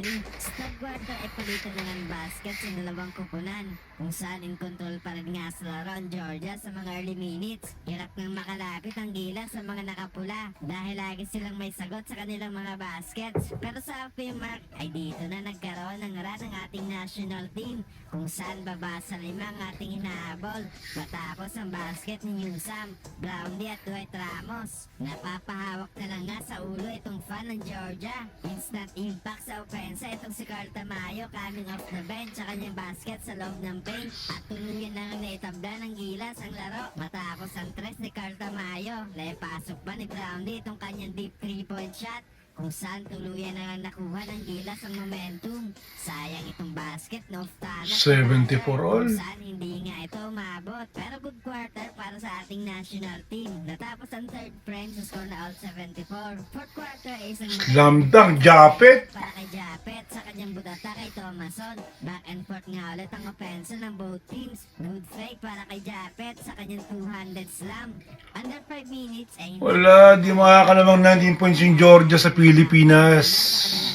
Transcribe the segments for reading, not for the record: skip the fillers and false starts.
3. Sa quarter ay palitan na ng basket sa dalawang kupunan, kung saan in control pa rin nga sa laro ang Georgia sa mga early minutes. Hirap nang makalapit ang Gilas sa mga nakapula dahil lagi silang may sagot sa kanilang mga baskets. Pero sa halfway mark ay dito na nagkaroon ng run ng ating national team, kung saan baba sa 5 ang ating hinahabol matapos ang basket ni Newsam, Brownlee at Dwight Ramos. Napapahawak na lang nga sa ulo itong fan ng Georgia. Instant impact sa opensa itong si Carl Tamayo coming off the bench sa kanyang basket sa loob ng paint, at tuluyan na naitabla ng Gilas ang laro matapos ang tres ni Carl Tamayo. Naipasok pa ni Brownlee itong kanyang deep 3-point shot, kung saan tuluyan na lang nakuha ng Gilas ang momentum. Sayang itong basket na off-target 74 all. kung saan hindi nga ito umabot. Pero good quarter para sa ating national team. Natapos ang third frame sa score na all 74. Fourth quarter ay isang Lamdang, Japet. para kay Japet sa kanyang budata kay Thomason. Back and forth nga ulit ang offense ng both teams. Good fake para kay Japet sa kanyang 200 slam. Under 5 minutes ay hindi Wala, di makakalamang 19 points yung Georgia sa Pilipinas.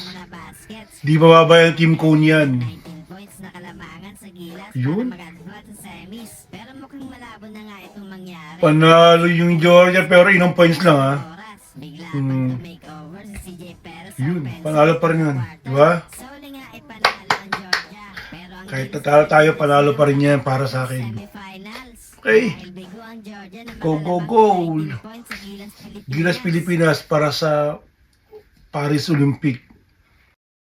mga baskets. Di bababa yung Team Cone yan. 19 points na kalamangan sa Gilas Yun. para mag-advance sa semis. Pero mukhang malabo na nga itong mangyari. Panalo yung Georgia pero inong points lang ha. Oras, bigla pang makeover si CJ Perez sa Yun, offensive panalo pa rin yun. Di ba? Sa uli nga ay panalo ang Georgia. Pero ang Kahit Gilas tatalo tayo, panalo pa rin yan para sa akin. semifinals. Okay. Dahil bigo ang Georgia na Go, go, makalamang go. 19 points sa Gilas Pilipinas. Gilas Pilipinas para sa Paris Olympic.